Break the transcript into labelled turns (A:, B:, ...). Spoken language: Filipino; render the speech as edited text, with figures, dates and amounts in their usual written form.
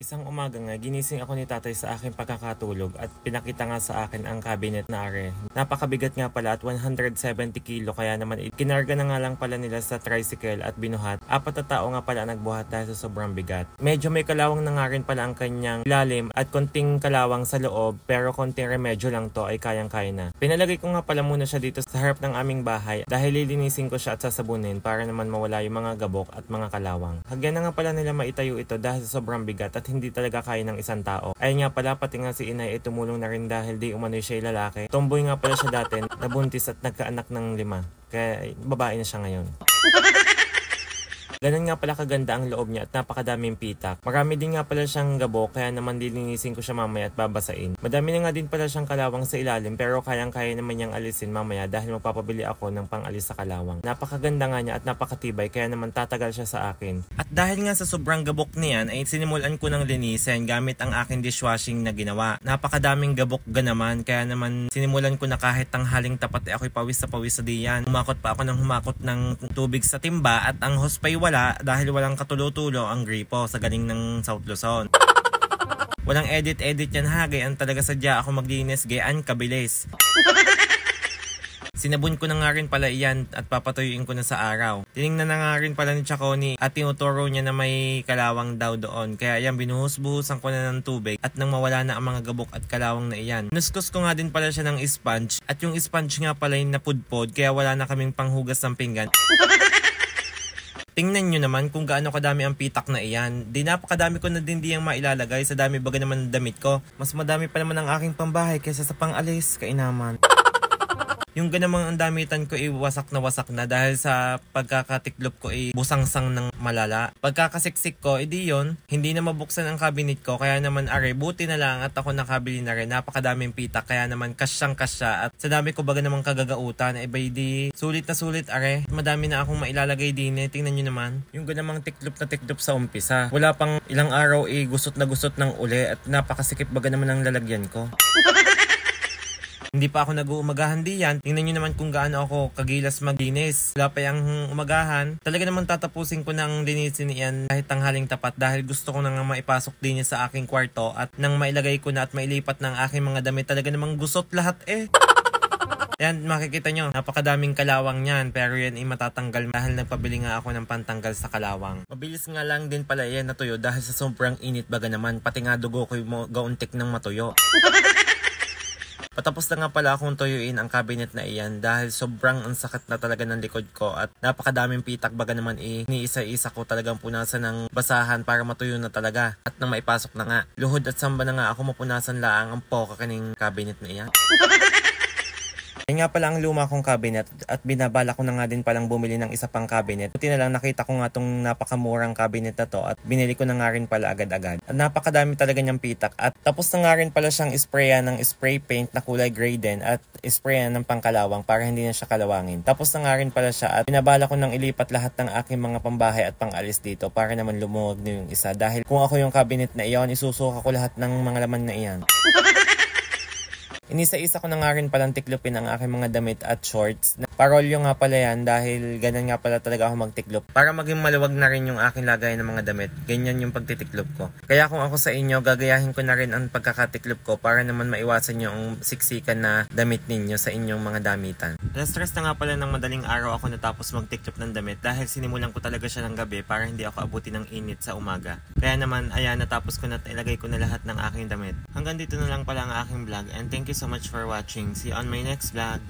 A: Isang umaga nga, ginising ako ni tatay sa aking pagkakatulog at pinakita nga sa akin ang cabinet na are. Napakabigat nga pala at 170 kilo kaya naman kinarga na nga lang pala nila sa tricycle at binuhat. 4 na tao nga pala nagbuhat dahil sa sobrang bigat. Medyo may kalawang na nga rin pala ang kanyang ilalim at konting kalawang sa loob pero konting remedyo lang to ay kayang-kaya na. Pinalagay ko nga pala muna siya dito sa harap ng aming bahay dahil lilinisin ko siya at sasabunin para naman mawala yung mga gabok at mga kalawang. Hagyan na nga pala nila maitayo ito dahil sa sobrang bigat at hindi talaga kaya ng isang tao. Ayun nga pala, pati nga si inay ay tumulong na rin dahil di umano'y siya'y lalaki. Tomboy nga pala siya dati, nabuntis at nagkaanak ng 5. Kaya babae na siya ngayon. Ganun nga pala kaganda ang loob niya at napakadaming pitak. Marami din nga pala siyang gabok kaya naman lilinisin ko siya mamaya at babasain. Madami na nga din pala siyang kalawang sa ilalim pero kayang-kaya naman niyang alisin mamaya dahil magpapabili ako ng pang-alis sa kalawang. Napakaganda nga niya at napakatibay kaya naman tatagal siya sa akin. At dahil nga sa sobrang gabok niyan ay sinimulan ko ng linisin gamit ang aking dishwashing na ginawa. Napakadaming gabok naman kaya naman sinimulan ko na kahit tanghaling tapat ay ako'y pawis sa diyan. Humakot pa ako ng humakot ng tubig sa timba at ang hospay wala dahil walang katulo-tulo ang gripo sa galing ng South Luzon. Walang edit-edit yan ha, gayaan talaga sadya ako maglinis, gayaan kabilis. Sinabon ko na nga rin pala iyan at papatuyuin ko na sa araw. Tinignan na nga rin pala ni Chaconi at tinuturo niya na may kalawang daw doon. Kaya ayan, binuhus-buhusan ko na ng tubig at nang mawala na ang mga gabok at kalawang na iyan. Nuskus ko nga din pala siya ng sponge at yung sponge nga pala yung napudpod kaya wala na kaming panghugas ng pinggan. Tingnan nyo naman kung gaano kadami ang pitak na iyan. Di napakadami ko na din diyang mailalagay sa dami baga naman ng damit ko. Mas madami pa naman ang aking pambahay kaysa sa pang-alis, kainaman. Yung ganamang ang damitan ko wasak na dahil sa pagkakatiklop ko busangsang ng malala. Pagkakasiksik ko, di yun, hindi na mabuksan ang cabinet ko kaya naman are, buti na lang at ako nakabili na rin. Napakadaming pitak kaya naman kasyang-kasya at sa dami ko baga namang kagagautan ay di sulit na sulit are. Madami na akong mailalagay din tingnan nyo naman. Yung ganamang tiklop na tiklop sa umpisa. Wala pang ilang araw gusot na gusot ng uli at napakasikip baga naman ang lalagyan ko. Hindi pa ako nag-uumagahan diyan. Tingnan nyo naman kung gaano ako kagilas maglinis. Wala pa yung umagahan. Talaga naman tatapusin ko ng linisin niyan kahit tanghaling tapat dahil gusto ko nang maipasok din sa aking kwarto at nang mailagay ko na at mailipat ng aking mga damit. Talaga namang gusot lahat Yan, makikita nyo, napakadaming kalawang yan pero yan matatanggal dahil nagpabili nga ako ng pantanggal sa kalawang. Mabilis nga lang din pala yan natuyo dahil sa sobrang init baga naman pati nga dugo ko gauntik ng matuyo. Patapos na nga pala akong tuyuin ang cabinet na iyan dahil sobrang ang sakit na talaga ng likod ko at napakadaming pitak baga naman niisa-isa ko talagang punasan ng basahan para matuyo na talaga at nang maipasok na nga. Luhod at samba na nga ako mapunasan laang ang poka kaning cabinet na iyan. Yan nga pala ang luma kong cabinet at binabala ko na nga din palang bumili ng isa pang cabinet. Buti na lang nakita ko nga tong napakamurang cabinet na to at binili ko na nga rin pala agad-agad. At napakadami talaga niyang pitak at tapos na nga rin pala siyang sprayan ng spray paint na kulay gray din at sprayan ng pangkalawang para hindi na siya kalawangin. Tapos na nga rin pala siya at binabala ko nang ilipat lahat ng aking mga pambahay at pang-alis dito para naman lumuwag na yung isa. Dahil kung ako yung cabinet na iyon, isusuka ko lahat ng mga laman na iyan. Inisa-isa ko na nga rin palang tiklopin ang aking mga damit at shorts. Parolyo nga pala yan dahil ganun nga pala talaga ako magtiklop. Para maging maluwag na rin yung aking lagay ng mga damit. Ganyan yung pagtitiklop ko. Kaya kung ako sa inyo, gagayahin ko na rin ang pagkakatiklop ko para naman maiwasan yung siksikan na damit ninyo sa inyong mga damitan. Stress na nga pala ng madaling araw ako natapos magtiklop ng damit dahil sinimulan ko talaga siya ng gabi para hindi ako abutin ng init sa umaga. Kaya naman, ayan, natapos ko na ilagay ko na lahat ng aking damit. Hanggang dito na lang pala ang aking vlog and thank you so much for watching. See you on my next vlog.